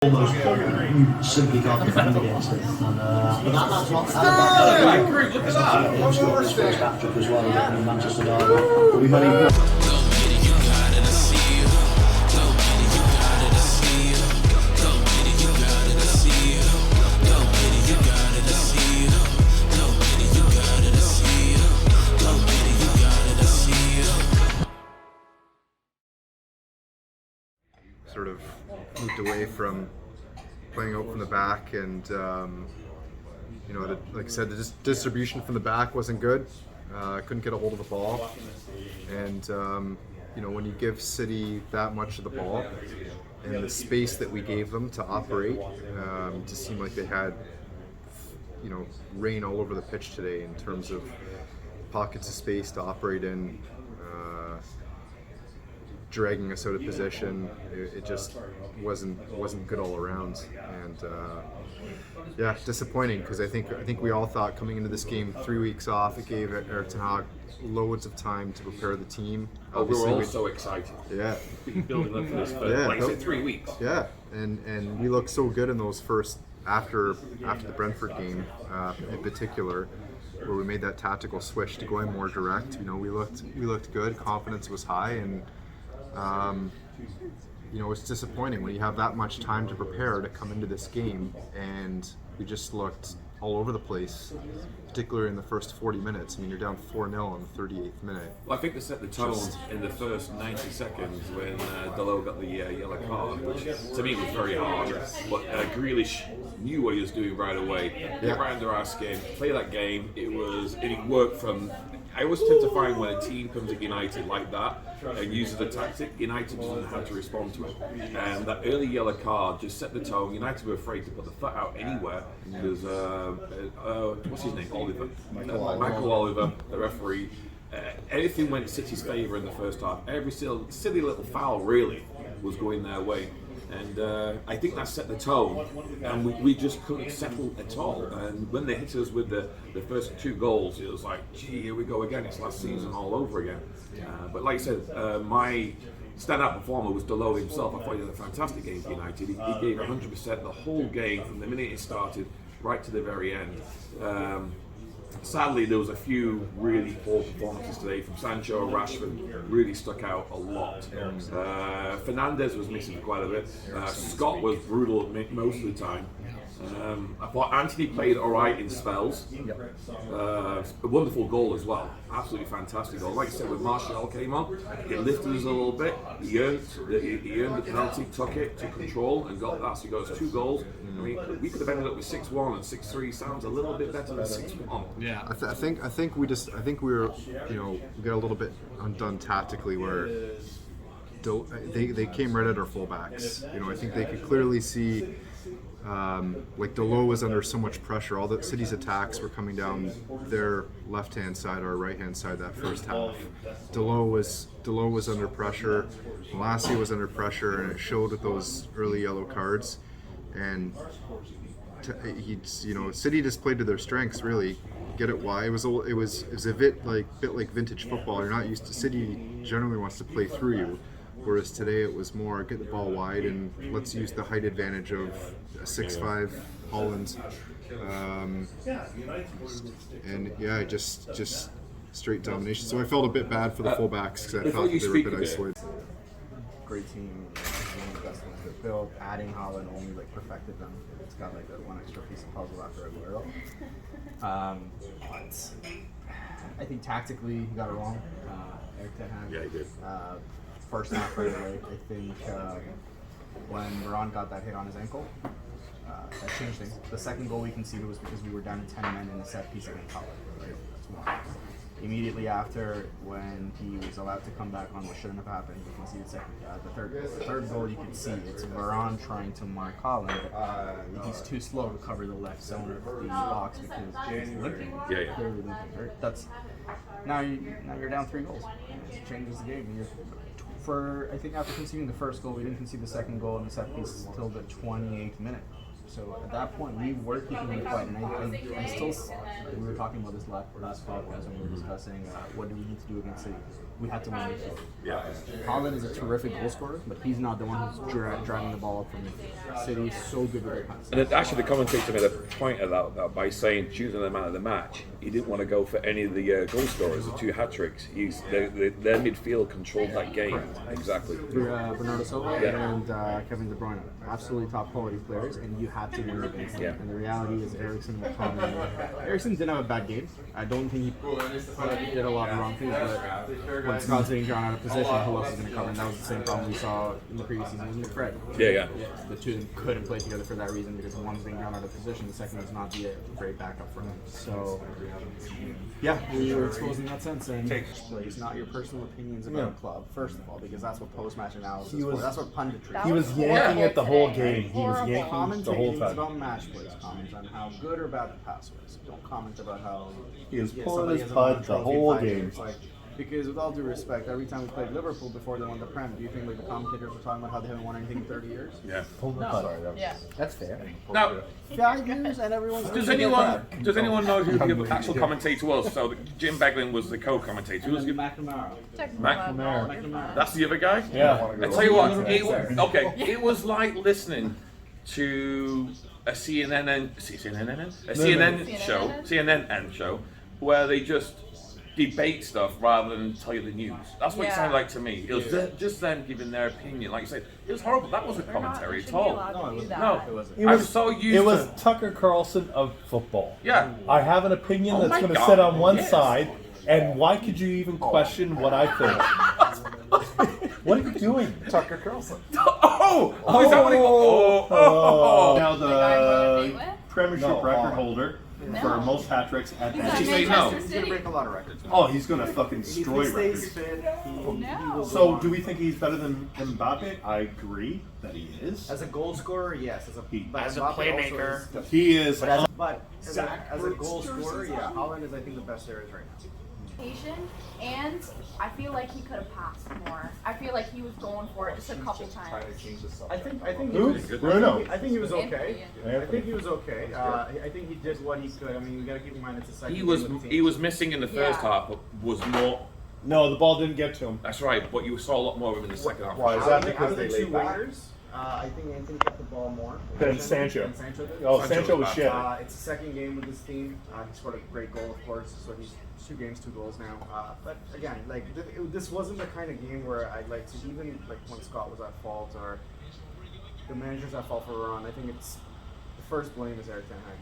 almost you simply can't defend against it. And, but that's not had a Look at first hat-trick as well in Manchester Derby. But we've only sort of moved away from playing out from the back, and like I said, the distribution from the back wasn't good. Couldn't get a hold of the ball, and when you give City that much of the ball and the space that we gave them to operate, it just seemed like they had rain all over the pitch today in terms of pockets of space to operate in. Dragging us out of position, it just wasn't good all around, and disappointing, because I think we all thought coming into this game 3 weeks off, it gave Erik ten Hag loads of time to prepare the team. Obviously, we were all so excited. Yeah, building up for this for 3 weeks. Yeah, and we looked so good in those first after the Brentford game, in particular, where we made that tactical switch to going more direct. We looked good. Confidence was high, and it's disappointing when you have that much time to prepare to come into this game, and we just looked all over the place, particularly in the first 40 minutes. I mean, you're down 4-0 in the 38th minute. Well, I think they set the tone in the first 90 seconds when Alot got the yellow card, which to me was very hard. But Grealish knew what he was doing right away. Get right under our skin, play that game. It worked from. I always tend to find when a team comes at United like that and uses a tactic, United doesn't know how to respond to it. And that early yellow card just set the tone. United were afraid to put the foot out anywhere because, what's his name? Oliver. Michael Oliver, the referee. Anything went City's favour in the first half. Every silly little foul, really, was going their way. And I think that set the tone, and we just couldn't settle at all. And when they hit us with the first 2 goals, it was like, gee, here we go again. It's last season all over again. But like I said, my standout performer was Alot himself. I thought he had a fantastic game for United. He gave 100% the whole game from the minute it started right to the very end. Sadly, there was a few really poor performances today from Sancho. Rashford really stuck out a lot. Fernandes was missing quite a bit. Scott was brutal most of the time. I thought Anthony played all right in spells. A wonderful goal as well. Absolutely fantastic goal. Like I said, when Martial came on, it lifted us a little bit. He earned the penalty, took control, and got that. So he got us 2 goals. I mean, we could have ended up with 6-1 and 6-3. Sounds a little bit better than 6-1. Yeah, I think we were we got a little bit undone tactically where they came right at our fullbacks. I think they could clearly see. Alot was under so much pressure. All the City's attacks were coming down their left-hand side or right-hand side that first half. Alot was under pressure. Malacia was under pressure, and it showed with those early yellow cards. And City just played to their strengths, really. Get it why? It was a bit like vintage football. You're not used to. City generally wants to play through you. Whereas today it was more get the ball wide and let's use the height advantage of a 6'5" Haaland, and just straight domination. So I felt a bit bad for the fullbacks because I thought they were a bit isolated. Great team, one of the best ones to build. Adding Haaland only perfected them. It's got that one extra piece of puzzle after Aguero. But I think tactically he got it wrong. Erik ten Hag. Yeah, he did. First half right away, I think when Varane got that hit on his ankle, that changed things. The second goal we conceded was because we were down to 10 men in a set piece against Haaland. Right? That's one. Immediately after, when he was allowed to come back on what shouldn't have happened, we conceded the third goal. You can see it's Varane trying to mark Haaland. He's too slow to cover the left zone of the box because he's limping. Yeah. Clearly limping. Right? That's now you're down 3 goals. It changes the game. I think after conceding the first goal, we didn't concede the second goal in the set piece until the 28th minute. So at that point, we were keeping him quiet, and I still. We were talking about this last podcast, and we were discussing what do we need to do against City. We had to win this game. Yeah. Haaland is a terrific goal scorer, but he's not the one who's driving the ball up from the City. Is so good with their pass. And actually, the commentator made a point of that by saying, choosing the man of the match, he didn't want to go for any of the goal scorers, the 2 hat-tricks. Their midfield controlled that game. Exactly. Bernardo Silva and Kevin De Bruyne, absolutely top quality players, and you had to win against them. Yeah. And the reality is, Eriksen will come in. Eriksen didn't have a bad game. I don't think he did a lot of wrong things, but when Scott's being drawn out of position, who else is going to cover? And that was the same problem we saw in the previous season with Fred. Yeah. The two of them couldn't play together for that reason, because one's being drawn out of position, the second was not the great backup for him. So, yeah, we were exposed in that sense. And it's not your personal opinions about a club, first of all, because that's what post-match analysis is for. That's what punditry. He was yanking it the whole game. He was yanking the whole Commentating time. about match plays. Comment on how good or bad the pass was. Don't comment about how He was pulling somebody his hasn't won a pud the trophy in whole 5 game. years. Like, because with all due respect, every time we played Liverpool before they won the Prem, do you think like the commentators were talking about how they haven't won anything in 30 years? Yeah. Yeah. That's fair. Now, 5 years and everyone's. does anyone know who the actual commentator was? So Jim Beglin was the co-commentator. Who was McNamara. McNamara. That's the other guy? Yeah. I tell you what, it was like listening to a CNN show where they just debate stuff rather than tell you the news. That's what it sounded like to me. It was just them giving their opinion. Like you said, it was horrible. That wasn't commentary at all. No, It I was was so used It was to. Tucker Carlson of football. Yeah. I have an opinion Oh that's my going to God, sit on one yes. side, and why could you even question what I think? What are you doing? Tucker Carlson. Is that what he- Now The guy I'm gonna the date Premiership No, record Haaland. holder No. for most hat tricks at He's that. at She say no. Manchester He's gonna City. break a lot of records. Oh, he's going to fucking If destroy he stays records. fit, he No. will So, go on. do we think he's better than Mbappe? I agree that he is. As a goal scorer, yes. As a As a Mbappe also playmaker. is- He is. But as a goal scorer, yeah, Haaland is I think the best there is right now. And I feel like he could have passed more. I feel like he was going for it just a couple times. I think Who? he was. Bruno. I think he was okay. Anthony. I think he was okay. I think he did what he could. I mean, you got to keep in mind it's a second. He game was with the team. he was missing in the first Yeah. half, but was more. No, the ball didn't get to him. That's right, but you saw a lot more of him in the second half. Why is Out that? of the Because two they laid back? wingers, I think Anthony kept the ball more Than Sancho. Than Sancho did. Oh, Sancho Sancho was was bad. shit. It's the second game with this team. He scored a great goal, of course. So he's 2 games, 2 goals now. But again, like this wasn't the kind of game where I'd like to even like when Scott was at fault or the managers at fault for a run. I think it's the first blame is Erik Ten Hag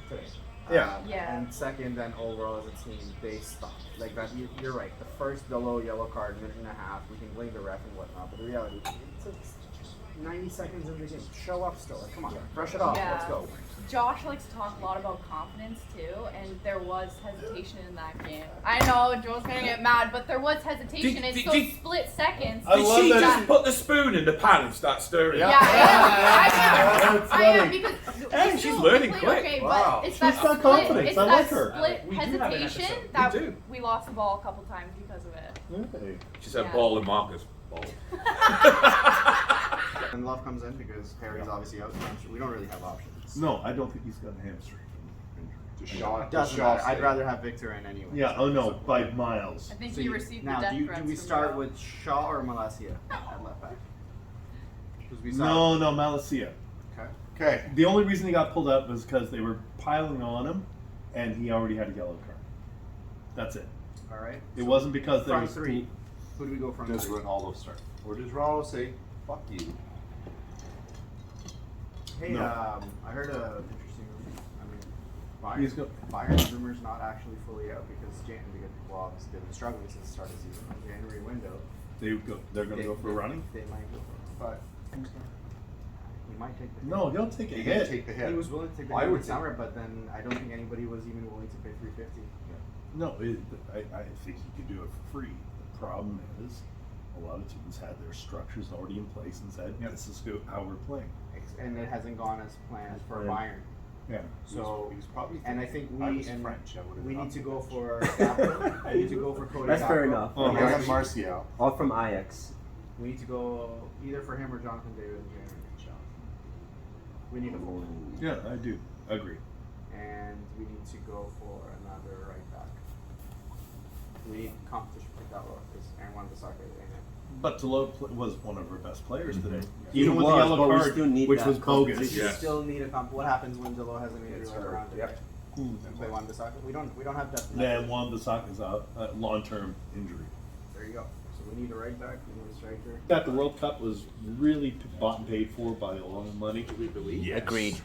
today. Yeah. Yeah. And second, then overall as a team, they stopped. Like that, you're right. The first yellow card, minute and a half, we can blame the ref and whatnot. But the reality, it's 90 seconds in the game. Show up still. Like, come on, brush it off. Yeah. Let's go. Josh likes to talk a lot about confidence too, and there was hesitation in that game. I know Joel's gonna get mad, but there was hesitation. It's those split seconds. I love Did she that. just put the spoon in the pan and start stirring? Yeah, I That's am funny. because Hey, she's learning quick. Okay, Wow. but it's She's that got split, confidence. It's I that like her. split We do have an hesitation episode. that We do. we lost the ball a couple times because of it. Hey. She said Yeah. ball and Marcus. Ball. And Love comes in because Harry's obviously out. We don't really have options. No, I don't think he's got a hamstring. Doesn't matter. I'd rather have Victor in anyway. Yeah, oh no, by miles. I think So he you- received now, the death do threats we from start Joel. with Shaw or Malacia at left back? 'Cause we saw- No, Malacia. Okay. Okay. The only reason he got pulled out was because they were piling on him, and he already had a yellow card. That's it. All right. It wasn't because there Front was three. Who do we go from? Does Ronaldo start? Or does Ronaldo say, fuck you? Hey, No. I heard a interesting rumor. I mean, He's go- Bayern's rumor's not actually fully out because well, obviously they've been struggling since the start of the season. On January window, they're going to go for a running? They might go for it, but he might take the hit. No, he'll take a You're gonna hit. take the hit. He was willing to take the I hit would in summer, but then I don't think anybody was even willing to pay $350. No, I think he could do it for free. The problem is, a lot of teams had their structures already in place and said, this is how we're playing. And it hasn't gone as planned for Right. Bayern. Yeah. So, He was probably and I think I we was and French, I would've we not need to been go French. for Gakpo. We need to go for Cody. That's fair Gakpo. enough. Oh, Oh, I have Martial. All from Ajax. We need to go either for him or Jonathan David in January. We need a forward. Yeah, I do agree. And we need to go for another right back. We need competition for Dalot because Aaron wanted the soccer in it. But Alot was one of our best players today. He Even with the was, yellow but we card, still need which that was bogus. competition. Yeah. Still need a What happens when Dalot has an injury like around it? Yep. And play Wan Bissaka? We don't have depth. Then Juan Bissaka's out, long-term injury. There you go. So we need a right back. We need a striker. That the World Cup was really bought and paid for by a lot of money. We believe. Yes. Agreed.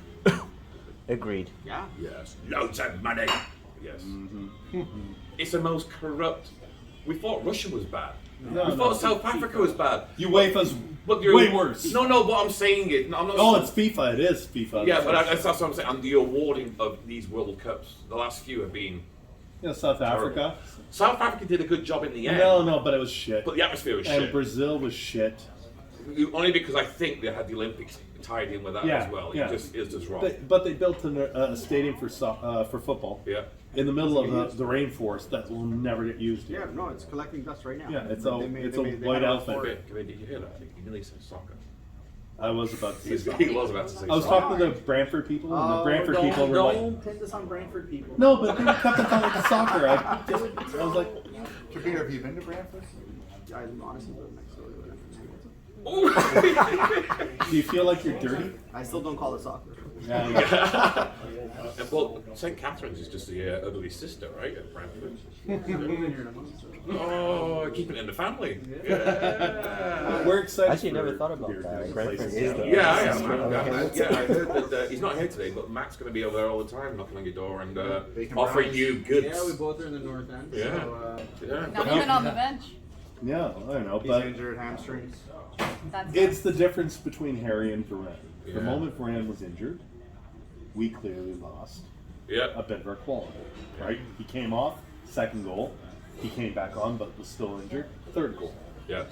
Agreed. Yeah. Yes, loads of money. Yes. It's the most corrupt. We thought Russia was bad. No, we thought South Africa was bad. UEFA's But you're, way worse. No, what I'm saying is, no, I'm not. Oh, it's FIFA. It is FIFA. Yeah, but that's what I'm saying. And the awarding of these World Cups, the last few have been. Yeah, South Africa. South Africa did a good job in the end. No, but it was shit. But the atmosphere was And shit. Brazil was shit. Only because I think they had the Olympics tied in with that Yeah, as well. yeah. It's just wrong. But they built a stadium for football Yeah. in the middle of the rainforest that will never get used. Yeah, no, it's collecting dust right now. Yeah, it's They a made- it's they a made- they white had a elephant. report. Did you hear that? He nearly said soccer. I was about to say. He was about to say I was soccer. talking to the Brantford people, and the Brantford don't, people were don't like, pin this on Brantford people. "No, but they kept on calling it soccer." I was like, Peter, have you been to Brantford? I honestly live next door to Brantford. "Do you feel like you're dirty?" I still don't call it soccer. Yeah. Well, St. Catherine's is just the ugly sister, right? At Brantford. Oh, keeping it in the family. Yeah. We're excited. Actually, for never thought about your that. places. Brantford is the- Yeah, I am. I heard that he's not here today, but Matt's going to be over there all the time, knocking on your door and offering you goods. Yeah, we both are in the north end. Yeah. So, Yeah. Not even on the bench. Yeah, I know, he's but injured hamstrings. That's it's the difference between Harry and Varane. Yeah. The moment Varane was injured, we clearly lost a Yeah. bit of our quality. Right? He came off, second goal. He came back on, but was still injured. Third goal. Yeah.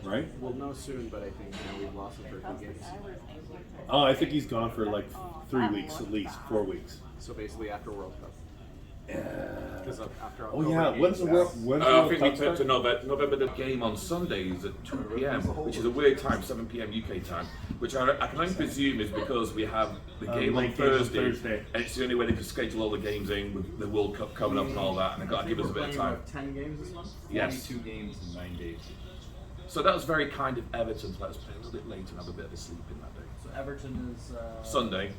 Right? We'll know soon, but I think we've lost him for a few games. Oh, I think he's gone for like 3 weeks at least, 4 weeks. So basically after World Cup. Because after Oh yeah, when's the World I Cup think we turned to start? November. The game on Sundays at 2 p.m., which is a weird time, 7 p.m. UK time, which I can only presume is because we have the game on late game on Thursday, Thursday. and it's the only way they can schedule all the games in with the World Cup coming up and all that, and they've got to give us a bit of time. 10 games this month? Yes. 2 games in 9 days. So that was very kind of Everton to let us play a little bit late and have a bit of a sleep in that day. So Everton is Sunday.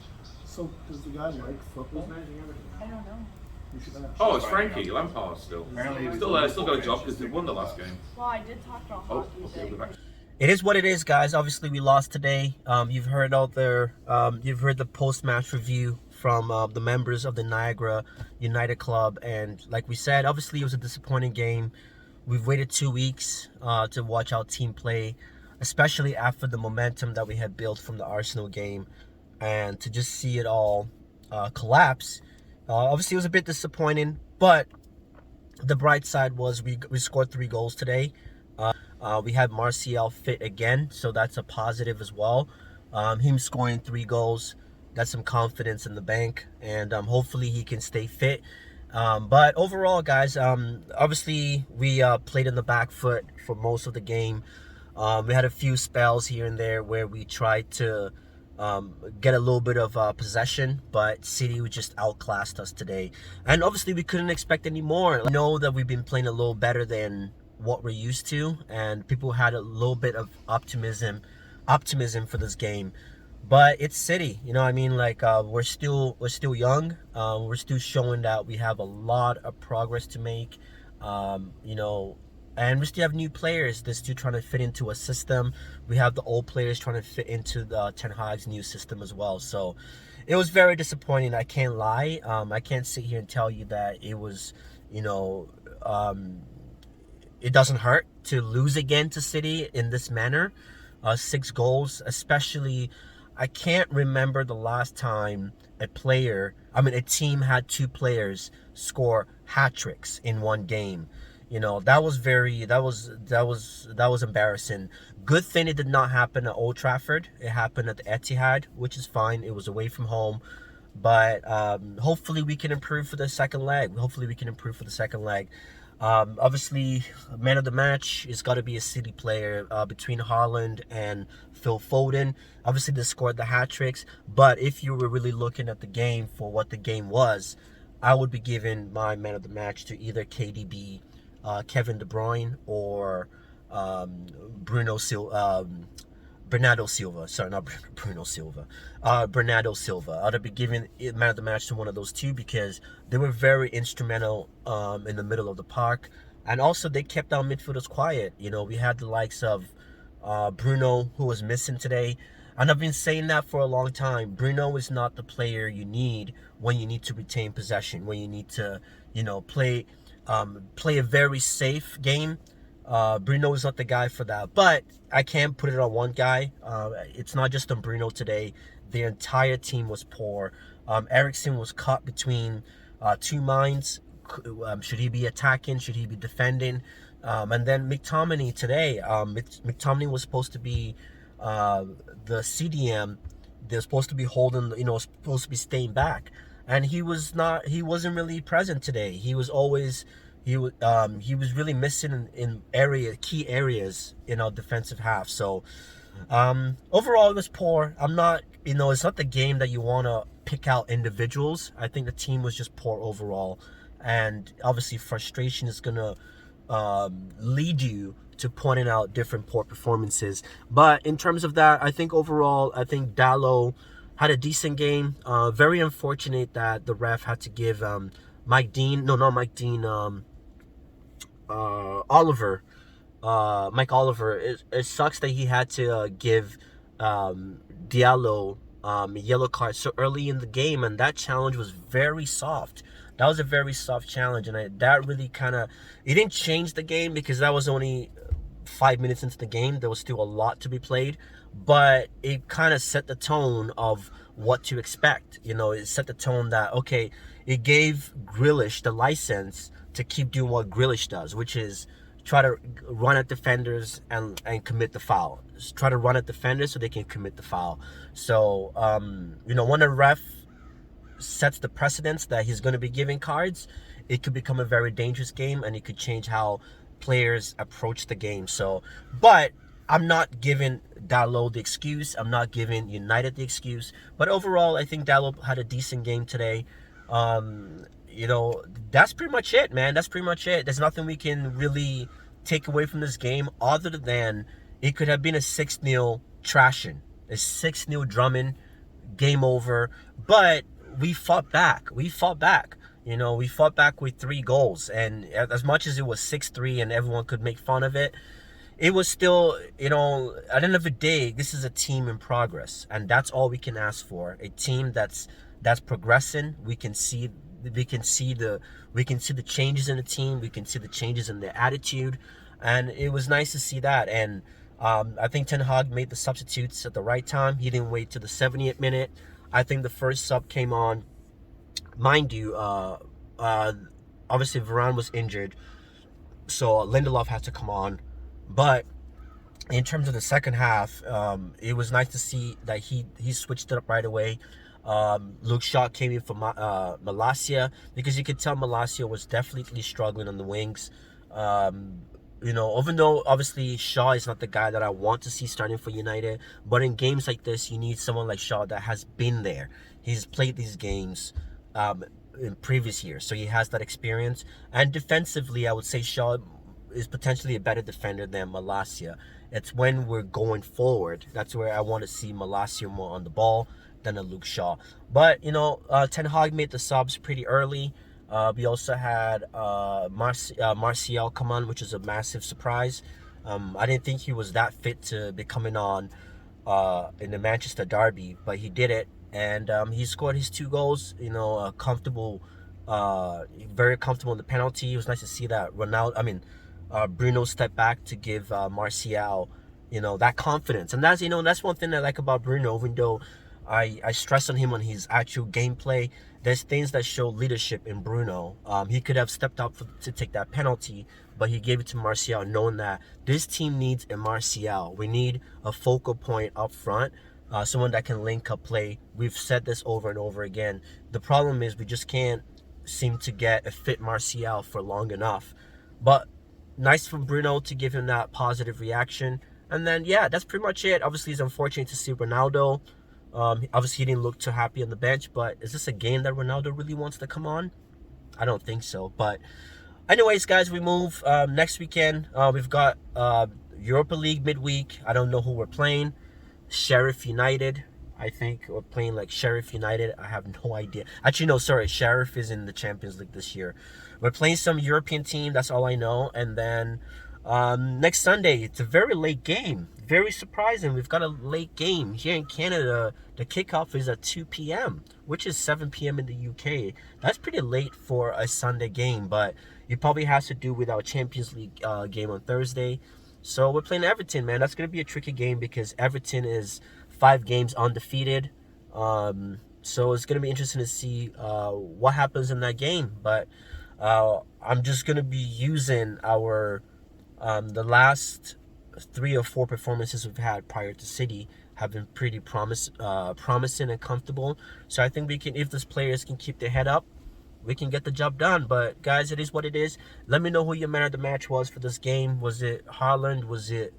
So does the guy like football? Who's managing Everton? I don't know. You should ask. Oh, it's Frankie Lampard still. Apparently Still got a job because they won the last game. Well, I did talk about Oh, hockey okay, today. we're back. It is what it is, guys. Obviously, we lost today. You've heard out there. You've heard the post-match review from the members of the Niagara United Club, and like we said, obviously it was a disappointing game. We've waited 2 weeks to watch our team play, especially after the momentum that we had built from the Arsenal game, and to just see it all collapse. Obviously, it was a bit disappointing, but the bright side was we scored 3 goals today. We had Martial fit again, so that's a positive as well. Him scoring 3 goals, that's some confidence in the bank, and hopefully he can stay fit. But overall, guys, obviously we played in the back foot for most of the game. We had a few spells here and there where we tried to get a little bit of possession, but City just outclassed us today. And obviously we couldn't expect any more. I know that we've been playing a little better than what we're used to, and people had a little bit of optimism for this game. But it's City, you know what I mean? Like we're still young. We're still showing that we have a lot of progress to make. You know, and we still have new players. They're still trying to fit into a system. We have the old players trying to fit into the Ten Hag's new system as well. So it was very disappointing. I can't lie. I can't sit here and tell you that it was, you know, it doesn't hurt to lose again to City in this manner. 6 goals, especially. I can't remember the last time a team had 2 players score hat-tricks in one game. You know, that was embarrassing. Good thing it did not happen at Old Trafford. It happened at the Etihad, which is fine. It was away from home. But hopefully we can improve for the second leg. Obviously, man of the match is got to be a City player between Haaland and Phil Foden. Obviously, they scored the hat tricks, but if you were really looking at the game for what the game was, I would be giving my man of the match to either KDB, Kevin De Bruyne, or Bruno Silva. Bernardo Silva, sorry, not Bruno Silva, Bernardo Silva. I'd be giving man of the match to one of those two because they were very instrumental in the middle of the park, and also they kept our midfielders quiet. You know, we had the likes of Bruno, who was missing today, and I've been saying that for a long time. Bruno is not the player you need when you need to retain possession, when you need to, you know, play a very safe game. Bruno is not the guy for that, but I can't put it on one guy. It's not just on Bruno today. The entire team was poor. Eriksen was caught between two minds. Should he be attacking? Should he be defending? And then McTominay today. McTominay was supposed to be the CDM. They're supposed to be holding, you know, supposed to be staying back, and he was not. He wasn't really present today. He was always. He was really missing in key areas in our defensive half. So overall, it was poor. I'm not, you know, it's not the game that you want to pick out individuals. I think the team was just poor overall, and obviously frustration is gonna lead you to pointing out different poor performances. But in terms of that, I think overall, I think Dalot had a decent game. Very unfortunate that the ref had to give Mike Dean, no, not Mike Dean, Mike Oliver. It sucks that he had to give Diallo a yellow card so early in the game, and that challenge was very soft. That was a very soft challenge, and that really kind of, it didn't change the game because that was only 5 minutes into the game. There was still a lot to be played, but it kind of set the tone of what to expect. You know, it set the tone that, okay, it gave Grealish the license to keep doing what Grealish does, which is try to run at defenders and commit the foul. Just try to run at defenders so they can commit the foul. So, you know, when a ref sets the precedence that he's going to be giving cards, it could become a very dangerous game, and it could change how players approach the game. So, but I'm not giving Dalot the excuse. I'm not giving United the excuse. But overall, I think Dalot had a decent game today. You know, that's pretty much it, man. That's pretty much it. There's nothing we can really take away from this game other than it could have been a 6-0 trashing, a 6-0 drumming, game over. But we fought back. We fought back. You know, we fought back with 3 goals. And as much as it was 6-3 and everyone could make fun of it, it was still, you know, at the end of the day, this is a team in progress. And that's all we can ask for. A team that's progressing. We can see the changes in the team. We can see the changes in their attitude, and it was nice to see that. And I think Ten Hag made the substitutes at the right time. He didn't wait till the 70th minute. I think the first sub came on, mind you. Obviously Varane was injured, so Lindelof had to come on. But in terms of the second half, it was nice to see that he switched it up right away. Luke Shaw came in for Malacia, because you could tell Malacia was definitely struggling on the wings. You know, even though obviously Shaw is not the guy that I want to see starting for United, but in games like this, you need someone like Shaw that has been there. He's played these games in previous years, so he has that experience. And defensively, I would say Shaw is potentially a better defender than Malacia. It's when we're going forward, that's where I want to see Malacia more on the ball than a Luke Shaw. But, you know, Ten Hag made the subs pretty early. We also had Martial come on, which is a massive surprise. I didn't think he was that fit to be coming on in the Manchester derby, but he did it. And he scored his 2 goals, you know, comfortable, very comfortable in the penalty. It was nice to see that Bruno stepped back to give Martial, you know, that confidence. And that's, you know, that's one thing I like about Bruno, even though I stress on him on his actual gameplay. There's things that show leadership in Bruno. He could have stepped up to take that penalty, but he gave it to Martial, knowing that this team needs a Martial. We need a focal point up front, someone that can link up play. We've said this over and over again. The problem is we just can't seem to get a fit Martial for long enough. But nice from Bruno to give him that positive reaction. And then, yeah, that's pretty much it. Obviously, it's unfortunate to see Ronaldo. Obviously, he didn't look too happy on the bench, but is this a game that Ronaldo really wants to come on? I don't think so. But anyways, guys, we move. Next weekend, we've got Europa League midweek. I don't know who we're playing. Sheriff United. I think we're playing like Sheriff United. I have no idea. Actually, no, sorry. Sheriff is in the Champions League this year. We're playing some European team. That's all I know. And then next Sunday, it's a very late game. Very surprising. We've got a late game. Here in Canada, the kickoff is at 2 p.m., which is 7 p.m. in the UK. That's pretty late for a Sunday game, but it probably has to do with our Champions League game on Thursday. So we're playing Everton, man. That's going to be a tricky game because Everton is 5 games undefeated. So it's going to be interesting to see what happens in that game. But I'm just going to be using our the last 3 or 4 performances we've had prior to City have been pretty promising and comfortable. So I think we can, if these players can keep their head up, we can get the job done. But guys, it is what it is. Let me know who your man of the match was for this game. Was it Haaland? Was it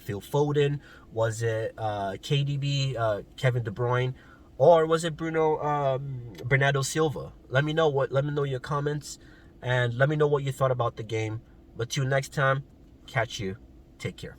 Phil Foden? Was it KDB, Kevin De Bruyne? Or was it Bernardo Silva? Let me know your comments, and let me know what you thought about the game. But till next time, catch you. Take care.